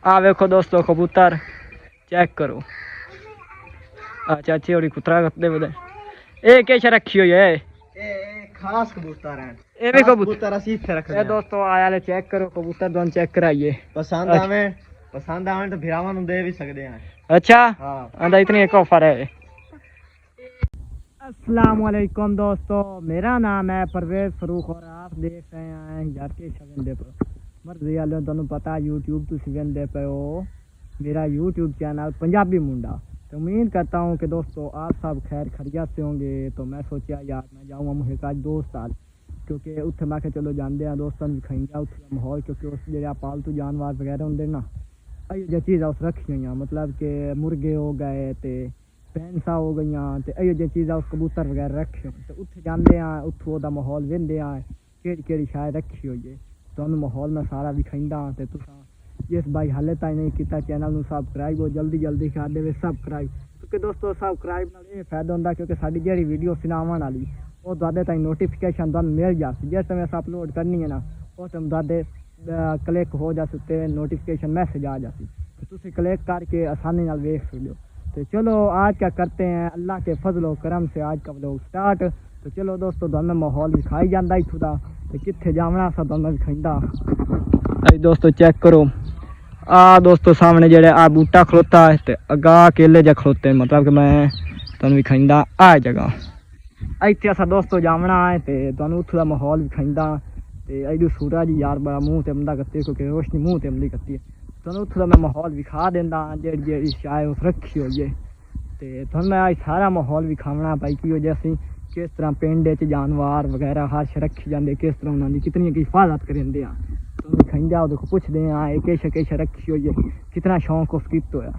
आ वेखो दोस्तों कबूतर चेक करो। चाची और कुतरा करते बदे ए कैसे रखी हुई है? खास कबूतर हैं। ए भी कबूतर असी इत्थे रखदे हैं। दोस्तों आया ले चेक करो कबूतर दोन चेक कराइए। पसंद आवे तो भिरावां नु दे भी सकदे हैं। अच्छा हां आंदा इतनी एक ऑफर है। अस्सलाम वालेकुम दोस्तों, मेरा नाम है परवेज फरूक और आप देख रहे हैं यार के शवेंदे पर मर्जी वाले तुहानू पता यूट्यूब तुसीं वेंदे पे हो मेरा यूट्यूब चैनल पंजाबी मुंडा। तो उम्मीद करता हूँ कि दोस्तों आप सब खैर खैरियत से होंगे। तो मैं सोचा यार मैं जाऊँगा मुझे का दोस्त आल क्योंकि उत्थे मैं चलो जाते हैं दोस्तों भी खाइंगा उत्थे माहौल क्योंकि उस जो पालतू जानवर वगैरह होंगे ना अयो चीज़ां उस रखी हुई मतलब कि मुर्गे हो गए तो भैंसा हो गई तो अयो जी चीज़ां उस कबूतर वगैरह रखे हो तो उत्थे जाते हैं उत्थों का माहौल वेंदे हैं केड़ी शायद रखी हुई है तो माहौल मैं सारा विखाइंदा तो तुसा जिस भाई हाले तक नहीं किया चैनल में सबसक्राइब हो जल्दी जल्दी कर दे सबसक्राइब क्योंकि दोस्तों सबसक्राइब नाल ये फायदा होंदा क्योंकि साडी जेहड़ी वीडियो सिनावन वाली वो तुहाडे ताईं नोटिफिकेशन तुहानू मिल जासी जिस समय अस अपलोड करनी है ना उस टाइम तुहाडे क्लिक हो जासी ते नोटिफिकेशन मैसेज आ जासी तो तुसीं क्लिक करके आसानी नाल देख सकते हो। तो चलो आज क्या करते हैं अल्लाह के फजलो करम से आज का व्लॉग स्टार्ट। तो चलो दोस्तों तुहानू माहौल दिखाई जांदा इत्थों दा ते कित्थे जावना असां तुहानू दिखाइंदा। दोस्तों चेक करो आ दोस्तों सामने जेड़े आ बूटा खलोता है ते अगा केले जा खलोते मतलब कि मैं तुहानू विखाइंदा आ जगह इत्थे असां दोस्तों जावना है ते तुहानू उत्थों दा माहौल विखाइंदा ते इधर सूरज यार बड़ा मुंह ते आंदा करती क्योंकि रोशनी मुंह ते आंदी करती है तुहानू उत्थों दा मैं माहौल विखा देंदा जेड़ी जेड़ी शाय उस रखी होई है ते तुहानू मैं अज सारा माहौल विखावना भाई की वजह से किस तरह पिंड च जानवर वगैरह हर शे रखी जाते किस तरह उन्होंने कितनी हिफाजत करेंदे आ खाइंदा देखो पुछदे हैं किश रखी हुई है कितना शौक उस कित होया।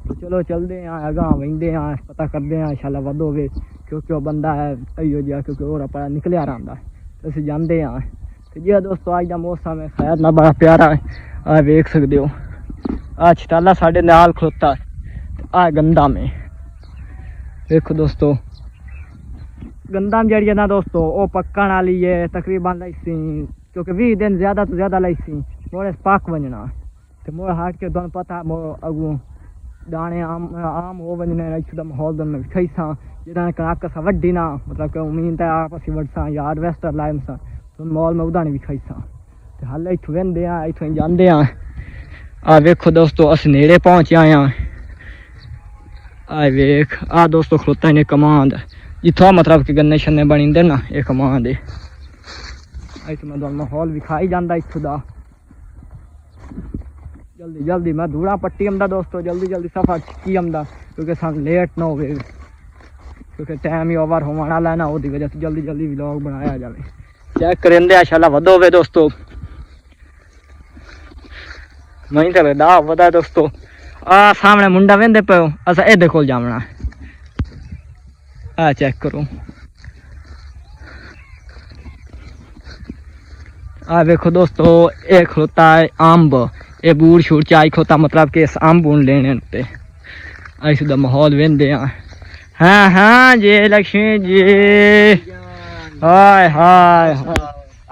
तो चलो चलते हैं अगां वेंदे हैं पता करते हैं इंशाल्लाह वध होवे क्योंकि वह बंदा है अयो जिहा क्योंकि और अपना निकलिया रहा तो असीं जांदे हैं। तो जी दोस्तों अज का मौसम है खैर ना बड़ा प्यारा है आ वेख सकते हो आ छताला साढ़े नाल खलोता आ गंदा में देखो दोस्तों गंदा में जड़ी ना दोस्तों वो पक्कन वाली है तकरीबन लईसी क्योंकि 20 दिन ज़्यादा तो ज़्यादा लईसी मोड़े पक वजना तो मोड़ हट के तुहानू पता मोड़ अगू दाने आम हो वजने इत्थों दा माहौल तुहानू विखाईसा जिहड़ा कनक असां वड्डी ना मतलब कि उम्मीद है आप असीं वड्डसां या हारवेस्टर लाइमसां तो माहौल में उदा नहीं विखाईसा तो हाले इत्थों वेंदे आ इत्थों जांदे आ वेखो दोस्तों असीं नेड़े पहुंच आए आ वेख आ दोस्तों खलोता इन्हें कमांद जिथों मतलब कि गन्ने शन्ने बनी दे ना ये कमांद है इत्थों मैं तुहानू माहौल विखाई जांदा इत्थों दा जल्दी जल्दी मैं धूड़ा पट्टी आंदा दोस्तों जल्दी जल्दी सफर छिकी आंदा क्योंकि सानू लेट ना हो क्योंकि टाइम ही ओवर होने वाला है ना वो वजह से जल्दी जल्दी व्लॉग बनाया जाए चेक करेंदे इंशाल्लाह वध होवे दोस्तों नहीं तो दा वधा दोस्तों आ सामने मुंडा वेंदे पे असां एदे कोल जावना आ चेक करो आ देखो दोस्तों ये खलोता है अम्ब ये बूढ़ शूर चाय खोता मतलब कि इस अम्ब बून लेने ते ऐसा माहौल वेंदे हाँ हाँ जी लक्ष्मी जी हाय हाय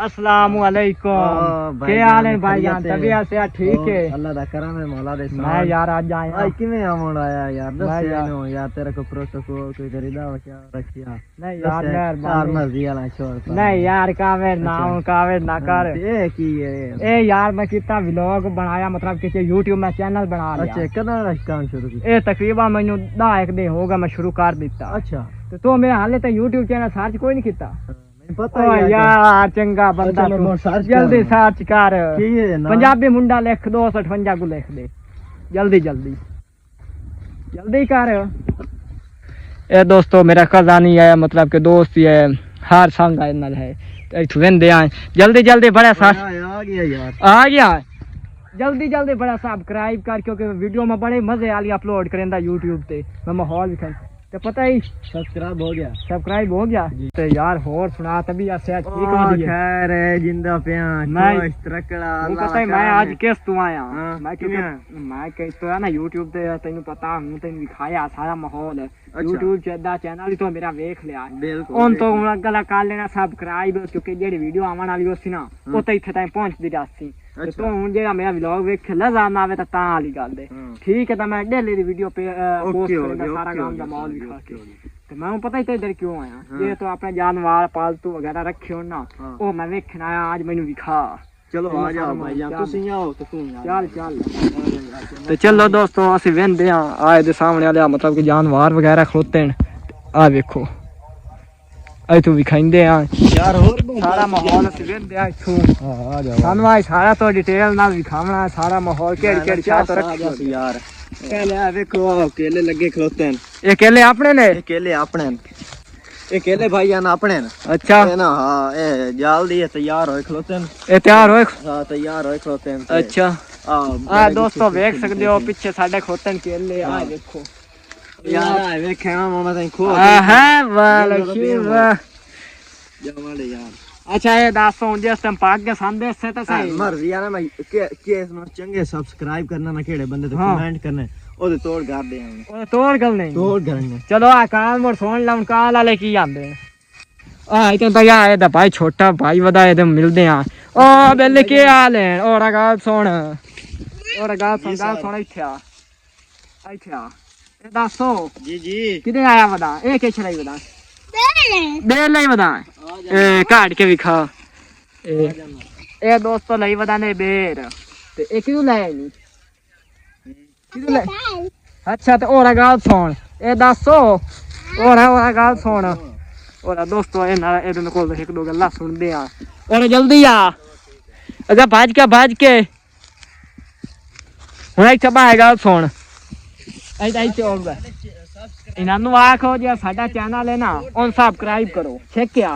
अस्सलाम वालेकुम क्या हाल है भाईजान तबीयत से ठीक है अल्लाह दा करम है मौला दे मैं यार आज आया आज किवें आवन आया यार दस नो यार तेरे को प्रोटोकॉल कोई खरीदा हो क्या रखिया नहीं यार मेहरबानी मर्जी वाला छोड़ नहीं यार कावेर नाम कावेर ना कर ये की है ए यार मैं कितना व्लॉग बनाया मतलब कि YouTube में चैनल बना लिया अच्छा कदा काम शुरू किया ए तकरीबन मैनू 10 दिन होगा मैं शुरू कर दिता अच्छा तो मेरा हाले तक YouTube चैनल सर्च कोई नहीं किया पता यार चंगा बंदा जल्दी सर्च कर पंजाबी मुंडा लिख 258 को लिख दे जल्दी जल्दी जल्दी कर ए दोस्तों मेरा कज़ानी है मतलब कि दोस्त ही है हर संग है वेंदे आए जल्दी जल्दी बड़ा सा आ गया जल्दी जल्दी बड़ा सब्सक्राइब कर क्योंकि वीडियो में बड़े मजे वाली अपलोड करेंदा यूट्यूब पे मैं माहौल भी तो पता ही सब्सक्राइब हो गया तो यार होर सुना तभी ऐसे ठीक हो गई खैर है जिंदा पिया मैं तरकड़ा पता है मैं आज किस तू आया मैं किस तो है ना YouTube पे तेनू पता हूं तेनू दिखाया सारा माहौल है YouTube चैनल तो मेरा देख लिया उन तो गला कर लेना सब्सक्राइब क्योंकि जेडी वीडियो आवन वाली होसी ना वो तो इत्थे ताईं पहुंचदी जासी ਤੇ ਤੂੰ ਹੁਣ ਜਿਹੜਾ ਮੇਰਾ ਵਲੌਗ ਵੇਖ ਨਜ਼ਰ ਨਾ ਆਵੇ ਤਾਂ ਵਾਲੀ ਗੱਲ ਹੈ। ਠੀਕ ਹੈ, ਤਾਂ ਮੈਂ ਡੇਲੀ ਦੀ ਵੀਡੀਓ ਪੋਸਟ ਕਰਦਾ ਸਾਰਾ ਕੰਮ ਦਾ ਮਾਹੌਲ ਦਿਖਾ ਕੇ। ਤੇ ਮੈਨੂੰ ਪਤਾ ਹੀ ਤੇ ਇਧਰ ਕਿਉਂ ਆਇਆ, ਜੇ ਤੂੰ ਆਪਣੇ ਜਾਨਵਰ ਪਾਲਤੂ ਵਗੈਰਾ ਰੱਖੇ ਹੋ ਨਾ, ਉਹ ਮੈਂ ਵੇਖਣ ਆਇਆ, ਅੱਜ ਮੈਨੂੰ ਵਿਖਾ। ਚਲੋ ਆ ਜਾਓ ਭਾਈ ਜਾਨ, ਤੁਸੀਂ ਆਓ ਤੇ ਤੂੰ ਚੱਲ ਚੱਲ। ਤੇ ਚਲੋ ਦੋਸਤੋ, ਅਸੀਂ ਵਹਿੰਦੇ ਆ ਆਏ ਦੇ ਸਾਹਮਣੇ ਵਾਲੇ, ਮਤਲਬ ਕਿ ਜਾਨਵਰ ਵਗੈਰਾ ਖਲੋਤੇ ਨੇ। ਆ ਵੇਖੋ ਇੱਥੋਂ ਵਿਖਾਈਂਦੇ ਆ ਯਾਰ, ਹੋਰ ਸਾਰਾ ਮਾਹੌਲ ਅਸੀਂ ਵੇਖਦੇ ਆ ਇੱਥੋਂ। ਆ ਜਾਓ, ਸਾਨੂੰ ਆ ਸਾਰਾ ਤੋਂ ਡਿਟੇਲ ਨਾਲ ਵਿਖਾਉਣਾ ਸਾਰਾ ਮਾਹੌਲ, ਕਿਹੜੀ ਕਿਹੜੀ ਚਾਹ ਰੱਖੀ ਯਾਰ। ਪਹਿਲੇ ਆ ਵੇਖੋ ਕੇਲੇ ਲੱਗੇ ਖਲੋਤੇ ਨੇ। ਇਹ ਕੇਲੇ ਆਪਣੇ ਨੇ? ਇਹ ਕੇਲੇ ਆਪਣੇ ਨੇ, ਇਹ ਕੇਲੇ ਭਾਈ ਜਾਨ ਆਪਣੇ ਨੇ। ਅੱਛਾ ਇਹ ਨਾ, ਹਾਂ ਇਹ ਜਲਦੀ ਤਿਆਰ ਹੋਏ ਖਲੋਤੇ ਨੇ। ਇਹ ਤਿਆਰ ਹੋਏ? ਹਾਂ ਤਿਆਰ ਹੋਏ ਖਲੋਤੇ ਨੇ। ਅੱਛਾ ਆ ਦੋਸਤੋ ਵੇਖ ਸਕਦੇ ਹੋ ਪਿੱਛੇ ਸਾਡੇ ਖੋਤੇ ਨੇ ਕੇਲੇ। ਆ ਦੇਖੋ ਯਾਰ, ਆ ਵੇਖਿਆ ਮਾਮਾ ਤਾਂ ਖੋ ਹੈ ਵਾਲਕੀ ਵਾਹ ਜਮਾਲੇ ਯਾਰ। ਅੱਛਾ ਇਹ ਦੱਸ ਹੁਣ ਜਿਸ ਟਾਈਮ ਪਾਕ ਕੇ ਸੰਦੇ ਸੇ ਤਾਂ ਸਹੀ ਮਰਜ਼ੀ ਆ ਨਾ ਮੈਂ ਕੇਸ ਨੂੰ ਚੰਗੇ ਸਬਸਕ੍ਰਾਈਬ ਕਰਨਾ ਨਾ, ਕਿਹੜੇ ਬੰਦੇ ਤੇ ਕਮੈਂਟ ਕਰਨਾ, ਉਹਦੇ ਤੋੜ ਕਰਦੇ ਆਂ। ਉਹ ਤੋੜ ਗੱਲ ਨਹੀਂ, ਤੋੜ ਕਰਨੇ। ਚਲੋ ਆ ਕਾਲ ਮੋੜ ਸੁਣ ਲਾਉਣ, ਕਾਲ ਵਾਲੇ ਕੀ ਆਂਦੇ ਆ ਇਤੋਂ ਤਾਂ ਯਾਰ ਇਹਦਾ ਭਾਈ ਛੋਟਾ ਭਾਈ ਵਧਾਏ ਤੇ ਮਿਲਦੇ ਆ। ਉਹ ਬੇਲੇ ਕੀ ਹਾਲ ਹੈ? ਔਰ ਗੱਲ ਸੁਣ, ਔਰ ਗੱਲ ਸੁਣ ਇੱਥੇ ਆ, ਇੱਥੇ ਆ। ਇਹ ਦੱਸੋ ਜੀ ਜੀ ਕਿਤੇ ਆਇਆ ਵਦਾ? ਇਹ ਕਿਛ ਲਈ ਵਦਾ? ਬੇਲ ਲਈ ਵਦਾ? ਇਹ ਕਾਟ ਕੇ ਵਿਖਾ। ਇਹ ਦੋਸਤੋ ਲਈ ਵਦਾ ਨੇ ਬੇਰ, ਤੇ ਇਹ ਕਿਉਂ ਲੈ ਨਹੀਂ? ਕਿਉਂ ਲੈ? ਅੱਛਾ ਤੇ ਔਰ ਗੱਲ ਸੁਣ, ਇਹ ਦੱਸੋ ਔਰ ਗੱਲ ਸੁਣ। ਔਰ ਦੋਸਤੋ ਇਹਦੇ ਕੋਲ ਇੱਕ ਦੋ ਗੱਲਾਂ ਸੁਣਦੇ ਆ। ਔਰ ਜਲਦੀ ਆ, ਅਗਾ ਭੱਜ ਕੇ ਹੁਣ ਇੱਥੇ ਬਾਹਰ ਗੱਲ ਸੁਣ। ਇਹਨਾਂ ਨੂੰ ਆਖੋ ਜੇ ਸਾਡਾ ਚੈਨਲ ਹੈ ਨਾ ਉਹਨੂੰ ਸਬਸਕ੍ਰਾਈਬ ਕਰੋ। ਛੇਕਿਆ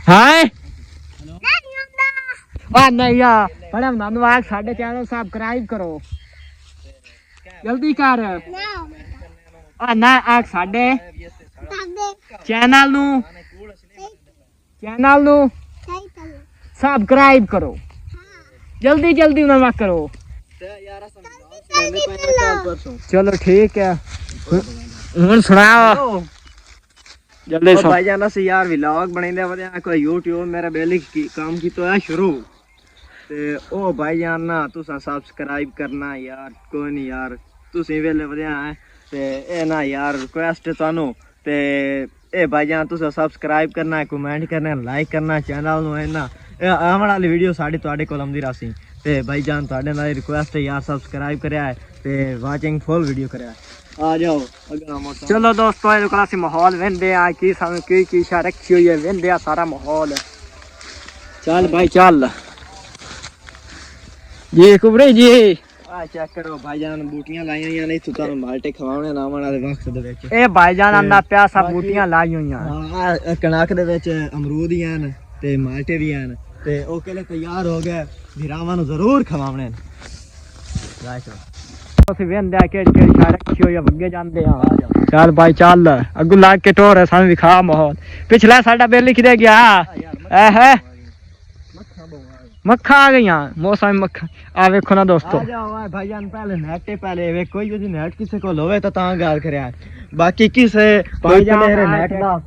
ਹਾਂ ਆ ਨਹੀਂ ਆ ਪਰ ਮੈਨੂੰ ਆਖ ਸਾਡੇ ਚੈਨਲ ਸਬਸਕ੍ਰਾਈਬ ਕਰੋ, ਜਲਦੀ ਕਰ। ਆ ਨਾ ਆਖ ਸਾਡੇ ਚੈਨਲ ਨੂੰ ਸਬਸਕ੍ਰਾਈਬ ਕਰੋ, ਜਲਦੀ ਜਲਦੀ ਉਹਨਾਂ ਨੂੰ ਕਰੋ। ਚਲੋ ਠੀਕ ਹੈ, ਹੁਣ ਸੁਣਾਓ ਜਲਦੀ। ਭਾਈ ਜਾਨ ਅਸੀਂ ਯਾਰ ਵਲੌਗ ਬਣਾਉਂਦੇ ਵਧਿਆ ਕੋਈ YouTube ਮੇਰਾ ਬੇਲੀ ਕੰਮ ਕੀਤਾ ਹੈ ਸ਼ੁਰੂ, ਤੇ ਉਹ ਭਾਈ ਜਾਨ ਨਾ ਤੁਸੀਂ ਸਬਸਕ੍ਰਾਈਬ ਕਰਨਾ ਯਾਰ। ਕੋਈ ਨਹੀਂ ਯਾਰ, ਤੁਸੀਂ ਵੇਲੇ ਵਧਿਆ ਹੈ ਤੇ ਇਹ ਨਾ ਯਾਰ ਰਿਕੁਐਸਟ ਤੁਹਾਨੂੰ, ਤੇ ਇਹ ਭਾਈ ਜਾਨ ਤੁਸੀਂ ਸਬਸਕ੍ਰਾਈਬ ਕਰਨਾ, ਕਮੈਂਟ ਕਰਨਾ, ਲਾਈਕ ਕਰਨਾ ਚੈਨਲ ਨੂੰ। ਇਹ ਨਾ ਆਉਣ ਵਾਲੀ ਵੀਡੀਓ ਸਾਡੀ ਤੁਹਾਡੇ ਕੋਲ ਆਉਂਦੀ ਰਹੀ, ਤੇ ਭਾਈ ਜਾਨ ਤੁਹਾਡੇ ਨਾਲ ਰਿਕੁਐਸਟ ਹੈ ਯਾਰ ਸਬਸਕ੍ਰਾਈਬ ਕਰਿਆ ਹੈ ਤੇ ਵਾਚਿੰਗ ਫੁੱਲ ਵੀਡੀਓ ਕਰਿਆ। ਆ ਜਾਓ ਚਲੋ ਦੋਸਤੋ, ਇਹਦੇ ਕੋਲ ਅਸੀਂ ਮਾਹੌਲ ਵੇਂਦੇ ਆ ਕੀ ਸਾਨੂੰ ਕੀ ਸ਼ਾ ਰੱਖੀ ਹੋਈ ਹੈ, ਵੇਂਦੇ ਆ ਸਾਰਾ ਮਾਹੌਲ। ਚੱਲ ਭਾਈ ਚੱਲ ਜੀ ਕੁਬਰੇ ਜੀ। ਆ ਚੈੱਕ ਕਰੋ ਭਾਈ ਜਾਨ, ਬੂਟੀਆਂ ਲਾਈਆਂ ਹੋਈਆਂ ਨੇ ਇੱਥੇ ਤੁਹਾਨੂੰ ਮਾਲਟੇ ਖਵਾਉਣੇ ਨਾ ਆਉਣ ਵਾਲੇ ਵਕਤ ਦੇ ਵਿੱਚ। ਇਹ ਭਾਈ ਜਾਨ ਆਂਦਾ ਪਿਆ ਸਭ ਬੂਟੀਆਂ ਲਾਈ ਹੋਈਆਂ। ਹਾਂ ਕਣਕ ਦੇ ਵਿੱਚ ਅਮਰੂਦ ਹੀ ਹਨ ਤੇ ਮਾਲਟੇ ਵੀ ਹਨ, ਤੇ ਉਹ ਕੇਲੇ ਤਿਆਰ ਹੋ ਗਏ, ਵੀਰਾਵਾਂ ਨੂੰ ਜ਼ਰੂਰ ਖਵਾਉਣੇ ਨੇ। ਅਸੀਂ ਵੇਂਦੇ ਆ ਕਿਹੜੀ ਕਿਹੜੀ ਸ਼ਾ ਰੱਖੀ ਹੋਈ ਹੈ, ਅੱਗੇ ਜਾਂਦੇ ਆ। ਚੱਲ ਭਾਈ ਚੱਲ, ਅੱਗੂ ਲੱਗ ਕੇ ਟੋਰ ਸਾਨੂੰ ਵਿਖਾ ਮਾਹੌਲ। ਪਿਛਲਾ ਸਾਡਾ ਬੇਲੀ ਕਿਤੇ ਗਿਆ ਹੈ? ਮੱਖਾਂ ਆ ਗਈਆਂ, ਮੌਸਮ ਮੱਖਾਂ। ਆ ਵੇਖੋ ਨਾ ਦੋਸਤੋ, ਆ ਜਾਓ ਭਾਈ ਜਾਨ, ਪਹਿਲੇ ਨੈਟ ਪਹਿਲੇ ਵੇ ਕੋਈ ਵੀ ਨੈਟ ਕਿਸੇ ਕੋਲ ਹੋਵੇ ਤਾਂ ਗੱਲ ਕਰਿਆ, ਬਾਕੀ ਕਿਸੇ ਭਾਈ ਜਾਨ ਨੈਟ ਦਾ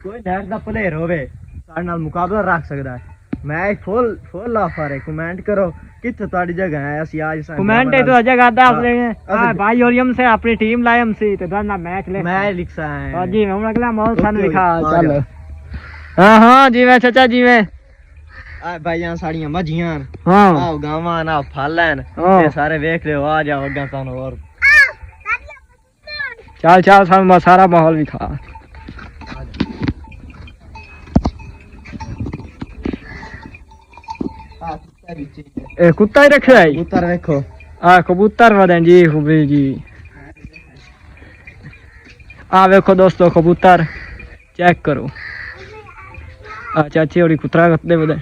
ਕੋਈ ਨੈਟ ਦਾ ਪਲੇਅਰ ਹੋਵੇ ਸਾਡੇ ਨਾਲ ਮੁਕਾਬਲਾ ਰੱਖ ਸਕਦਾ ਹੈ। ਮੈਂ ਫੁੱਲ ਆਫਰ ਹੈ, ਕਮੈਂਟ ਕਰੋ कितने तुम्हारी जगह है ਅਸੀਂ आज कमेंट है तो जगह ਦੱਸ ਰਹੇ ਹਾਂ भाई और हम से अपनी टीम लाए हम से तो डरना मैच ले मैं लिखसा है और जी हम अगला माहौल सन दिखा चल हां हां जी मैं चाचा जी मैं आ भाई यहां साड़ियां मझियां हां आओ गावां ना फल हैं ये सारे देख रहे हो आ जाओ अग्गा तानो और चल चल सन सारा माहौल दिखा ए कुत्ता ही रखा है कबूतर देखो आ कबूतर वदन जी खूबी जी आ देखो दोस्तों कबूतर चेक करो आ चाची और कुतरा करते वदन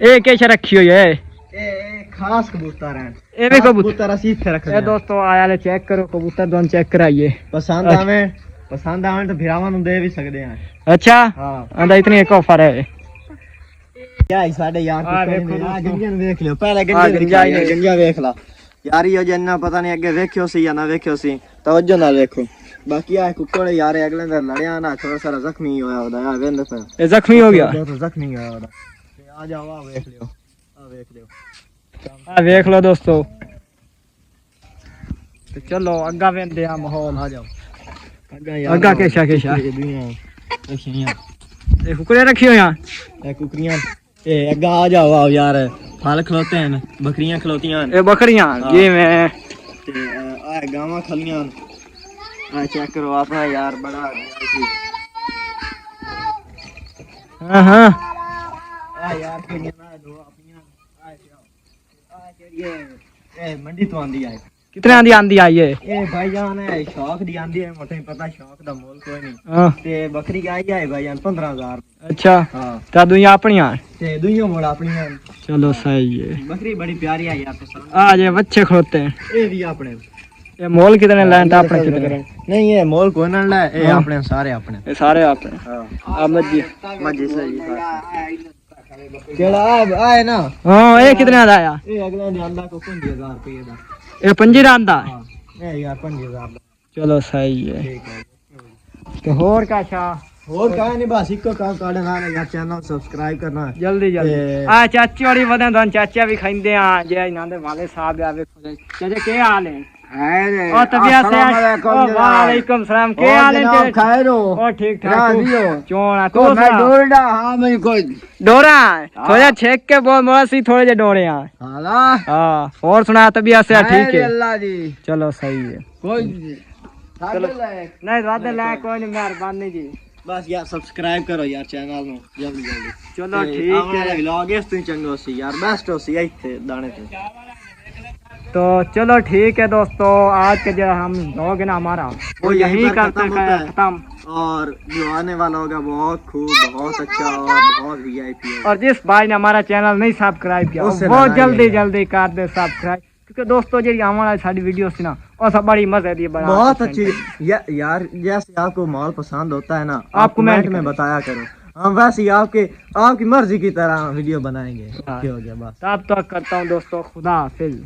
ए कैसे रखी हुई है ए खास कबूतर हैं ए भी कबूतर असी इथे रख ए दोस्तों आया ले चेक करो कबूतर दोन चेक कराइए पसंद आवे तो भिरावां नु दे भी सकदे हैं अच्छा हां आंदा इतनी एक ऑफर है क्या साढ़े यार गंजन देख लियो पहले गंजा देख ला यार ये जन्ना पता नहीं अगे देखियो सी या ना देखियो सी तवज्जो ना देखो बाकी आ कुकड़े यार अगले अंदर लड़या ना थोड़ा सारा जख्मी होया ओदा यार वेंद पे ये जख्मी हो गया तो जख्मी होया ओदा आ जाओ आ देख लियो आ देख लो दोस्तों। तो चलो अग्गा वेंदे आ माहौल। आ जाओ अग्गा केशा केशा ये कुकड़े रखी हो यहाँ कुकरियां अग्गा आ जाओ आओ यार फल खलोते हैं बकरियां खलोतियां ये बकरियां ये मैं ते आ गावां खलियां आ चेक करो अपना यार बड़ा हाँ हाँ आ यार केड़ियां ना दो अपनियां आ केड़ी ए मंडी तो आंदी है कितने आंदी आई है ए भाईजान है शौक दी आंदी है मोटे पता शौक दा मोल कोई नहीं हाँ ते बकरी आई है भाईजान 15,000 अच्छा हां ता दुनिया अपनियां ते दुइयों मोड़ अपनियां चलो सही है बकरी बड़ी प्यारी है यार पसंद आ जे बच्चे खड़ोते हैं ए भी अपने ये मोल कितने लैंड अपने कितने नहीं ये मोल कोई ना ले ए हाँ। अपने सारे अपने ये सारे अपने हां आ मज्जी मजे सही केड़ा आए ना हाँ ये कितने दा आया ए अगले ने आंदा को 5000 रुपए दा ये 25 आंदा हां ए यार 5000 दा चलो सही है ठीक है तो होर का छा और कहा नहीं बस इको काम करना है यार चैनल सब्सक्राइब करना है जल्दी जल्दी आ चाची वाली वदे दन चाचा भी खाइंदे आ जे इना दे वाले साहब आ वेखो चाचा के हाल है ओ तबियत से वालेकुम सलाम के हाल है तेरे खैर हो ओ ठीक ठाक चोणा तो तो मैं डोरडा हां मैं कोई डोरा थोड़ा छेक के बोल मोड़ा सी थोड़े जे डोरे आ हाला हां और सुना तबियत से ठीक है अल्लाह जी चलो सही है कोई चलो नहीं वादे ला कोई नहीं मेहरबानी जी बस यार सब्सक्राइब करो यार चैनल ਨੂੰ जल्दी जल्दी चलो ठीक है व्लॉग इस तो चंगो सी यार बेस्ट हो सी इथे दाने पे तो चलो ठीक है दोस्तों आज के जो हम लोग है ना हमारा वो यही करते हैं खत्म और जो आने वाला होगा बहुत खूब बहुत अच्छा और बहुत वीआईपी और जिस भाई ने हमारा चैनल नहीं सब्सक्राइब किया उससे वो लगाइए जल्दी यार। जल्दी कर दे सब्सक्राइब क्योंकि दोस्तों जी हमारा सारी वीडियो थी ना और सब बड़ी मजे दी बना बहुत अच्छी यार जैसे आपको माहौल पसंद होता है ना आप कमेंट कमेंट में बताया करो हम वैसे ही आपकी मर्जी की तरह वीडियो बनाएंगे हाँ। ओके हो गया बस तब तक करता हूँ दोस्तों खुदा हाफिज।